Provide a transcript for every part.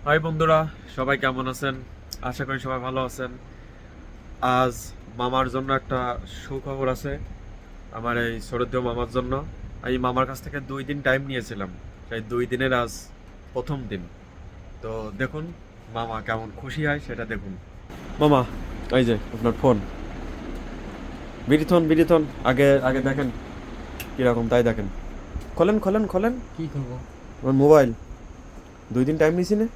High বন্ধুরা, সবাই কেমন আছেন? আশা করি সবাই ভালো আছেন। আজ মামার জন্য একটা সুখবর আছে। আমার এই ছোটদেও মামার জন্য এই মামার কাছ থেকে 2 দিন টাইম নিয়েছিলাম। সেই 2 দিনের আজ প্রথম দিন। তো দেখুন মামা কেমন খুশি হয় সেটা দেখুন। মামা, এই যে আপনার ফোন। বিরিথন আগে আগে দেখেন কিরকম, তাই দেখেন। খোলেন খোলেন খোলেন। কি করবো? আমার মোবাইল 2 দিন টাইম নিয়েছি না,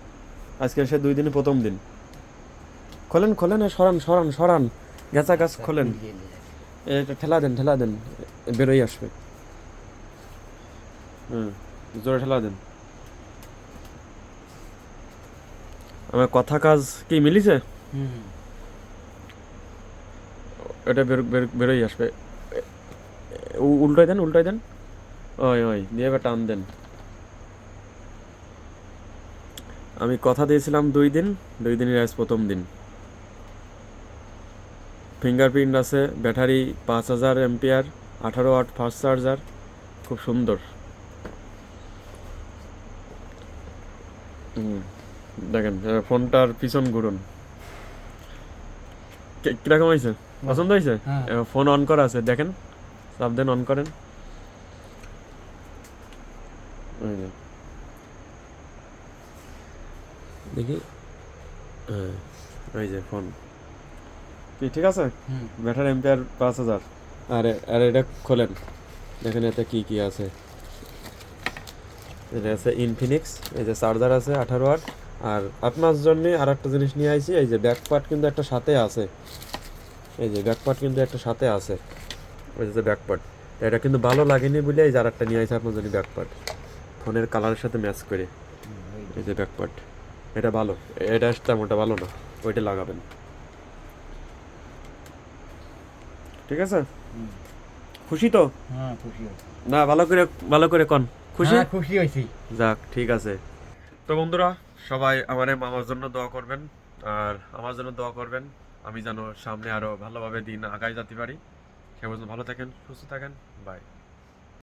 আজকে সে 2 দিনের প্রথম দিন। খোলেন খোলেন, সরান সরান সরান, গেছা গাছ খোলেন। এটা ঠেলা দেন, বেরোই আসবে। হুম, জোরে ঠেলা দেন। আমার কথা কাজ কি মিলিছে? হুম। এটা বেরোই আসবে। উল্টাই দেন। ওই ওই দিয়ে এবার টান দেন। আমি কথা দিয়েছিলাম 2 দিন, 2 দিনের আজ প্রথম দিন। ফিঙ্গারপ্রিন্ট আছে, battery 5000 ampere, 18 watt fast charger, খুব সুন্দর। হুম, দেখেন ফোনটার পিছন ঘুরুন, কিরকম হয়েছে? পছন্দ হয়েছে? হ্যাঁ। ফোন অন করা আছে, দেখেন। চাপ দেন, অন করেন। এই যে, দেখি। হ্যাঁ, এই যে ফোন কি ঠিক আছে? হুম। Battery ampere 5000। আর এটা খোলেন, দেখেন এতে কি কি আছে। এটা আছে ইনফিনিক্স, এই যে চার্জার আছে 18 ওয়াট। আর আপনার জন্য আর একটা জিনিস নিয়ে আইছি, এই যে ব্যাক পার্ট কিন্তু একটা সাথে আছে। এই যে ব্যাক পার্ট কিন্তু একটা সাথে আছে, ওই যে ব্যাক পার্ট। এটা কিন্তু ভালো লাগেনি বলে এই যে আর একটা নিয়ে আইছি আপনার জন্য ব্যাক পার্ট, ফোনের কালারের সাথে ম্যাচ করে। এই যে ব্যাক পার্ট, এটা ভালো। এটা তেমনটা ভালো না, ওইটা লাগাবেন। ঠিক আছে? খুশি তো? হ্যাঁ, খুশি হয়েছি। না, ভালো করে কন। খুশি? হ্যাঁ, খুশি হয়েছি। যাক, ঠিক আছে। তো বন্ধুরা, সবাই আমার এই মামার জন্য দোয়া করবেন, আর আমার জন্য দোয়া করবেন। আমি যেন সামনে আরো ভালোভাবে দিন আগায় যেতে পারি। সে পর্যন্ত ভালো থাকেন, সুস্থ থাকেন। বাই।